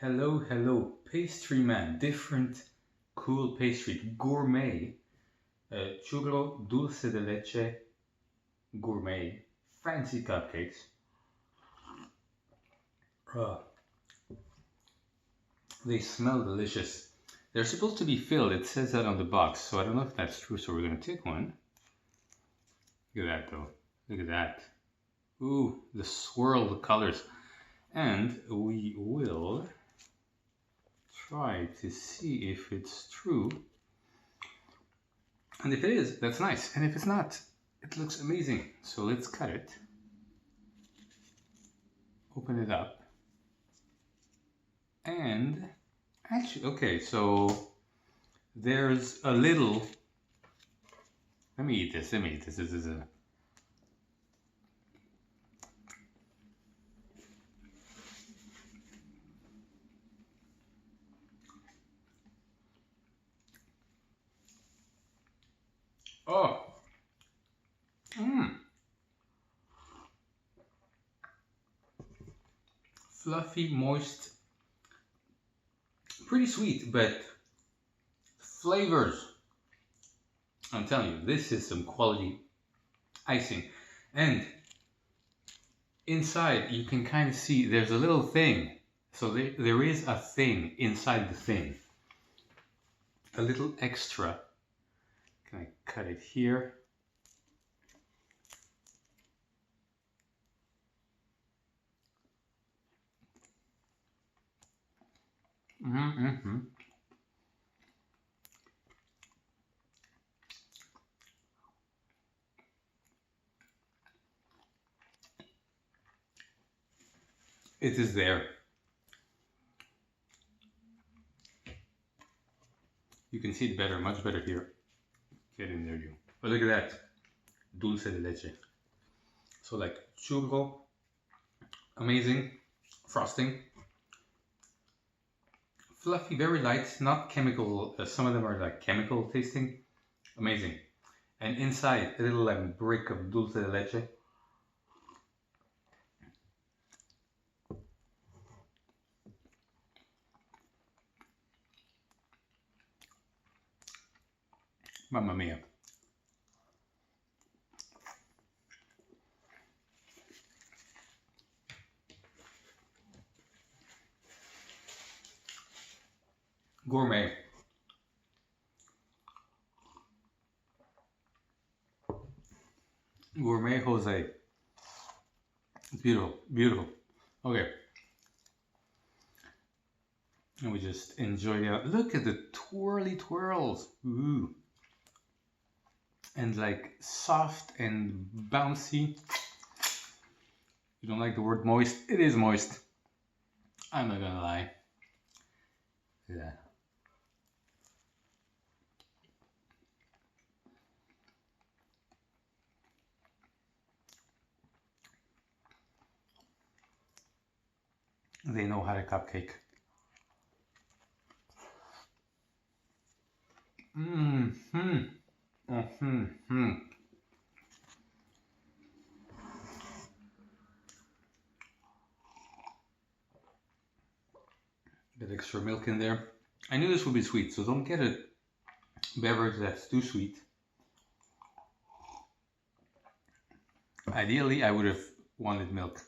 Hello, hello, pastry man, different cool pastry, gourmet, churro, dulce de leche, gourmet, fancy cupcakes. Uh, they smell delicious. They're supposed to be filled, it says that on the box, so I don't know if that's true, so we're gonna take one. Look at that though, look at that. Ooh, the swirl of colors. And we will try to see if it's true. And if it is, that's nice. And if it's not, it looks amazing. So let's cut it. Open it up. And actually, okay, so there's a little, let me eat this. This is a, oh, fluffy, moist, pretty sweet, but flavors. I'm telling you, this is some quality icing. And inside, you can kind of see there's a little thing. So there is a thing inside the thing. A little extra. Can I cut it here? It is there. You can see it better, much better here. Get in there, you. But look at that. Dulce de leche. So like churro, amazing. Frosting. Fluffy, very light, not chemical. Some of them are like chemical tasting. Amazing. And inside, a little like brick of dulce de leche. Mamma mia. Gourmet. Gourmet Jose. Beautiful, beautiful. Okay. And we just enjoy it. Look at the twirly twirls. Ooh. And like soft and bouncy. You don't like the word moist? It is moist. I'm not gonna lie. Yeah. They know how to cupcake. Bit extra milk in there. I knew this would be sweet, so don't get a beverage that's too sweet. Ideally, I would have wanted milk.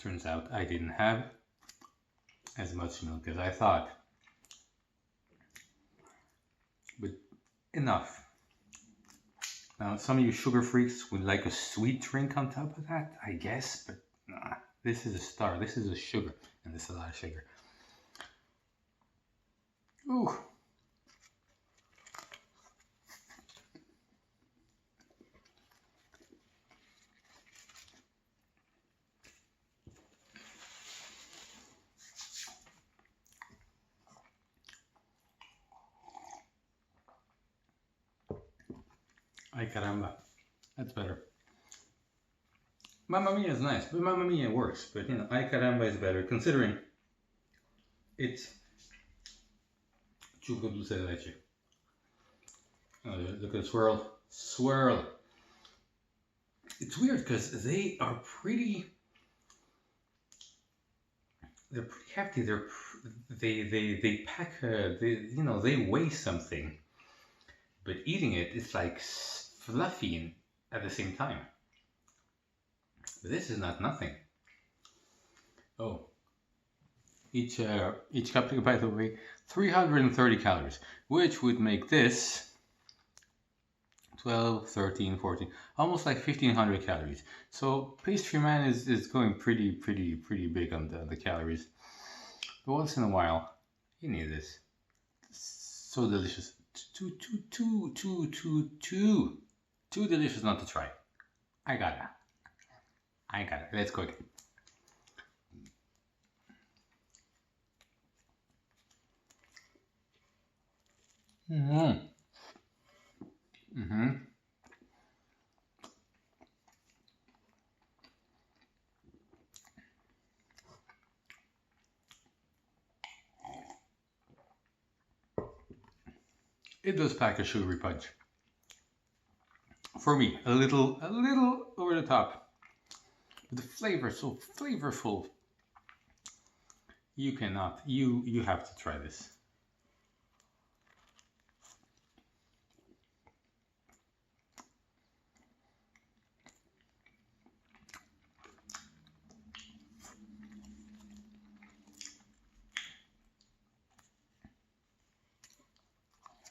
Turns out I didn't have as much milk as I thought. But enough. Now, some of you sugar freaks would like a sweet drink on top of that, I guess, but nah, this is a star. This is a sugar, and this is a lot of sugar. Ooh. Ay caramba, that's better. Mamma mia is nice, but Mamma mia works. But you know, ay caramba is better considering it's churro dulce de leche. Look at the swirl, swirl. It's weird because they are pretty they're pretty hefty. They pack they weigh something, but eating it is like fluffy at the same time. But this is not nothing. Oh, each cupcake, by the way, 330 calories, which would make this 12, 13, 14, almost like 1500 calories. So pastry man is going pretty big on the calories. But once in a while, you need this. So delicious. Too delicious not to try. I got it. Let's cook it. Mm-hmm. Mm-hmm. It does pack a sugary punch. For me, a little over the top. But the flavor is so flavorful. You cannot. You have to try this.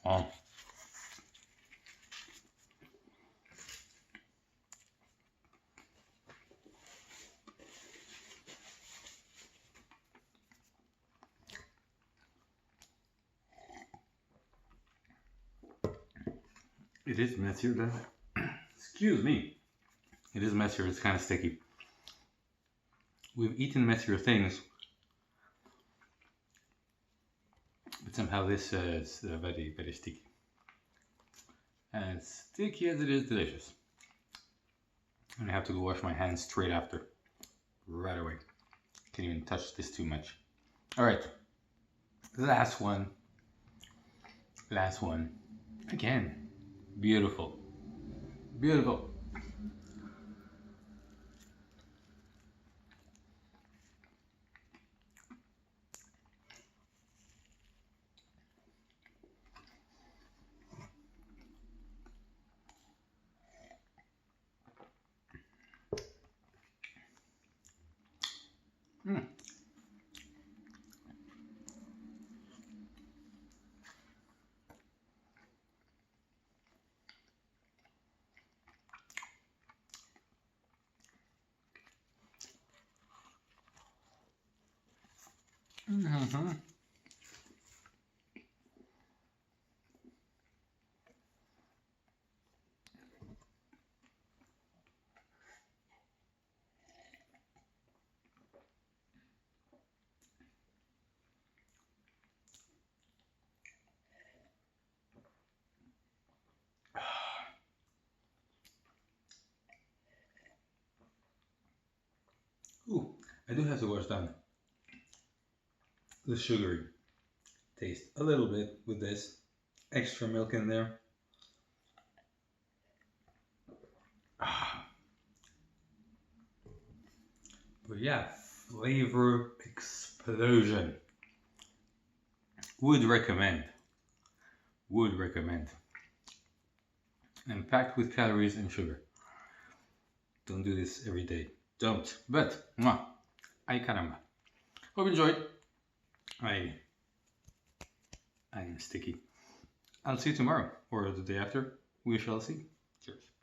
Oh. It is messier than excuse me. It is messier, it's kind of sticky. We've eaten messier things, but somehow this is very sticky. And as sticky as it is delicious. And I have to go wash my hands straight after. Right away. Can't even touch this too much. Alright. Last one. Last one. Again. Beautiful. Beautiful. Mm. Mm-hmm. Ooh, I do have to wash down the sugary taste a little bit with this extra milk in there. But yeah, flavor explosion. Would recommend. Would recommend. And packed with calories and sugar. Don't do this every day. Don't. But, ay caramba. Hope you enjoyed. I am sticky. I'll see you tomorrow or the day after. We shall see. Cheers.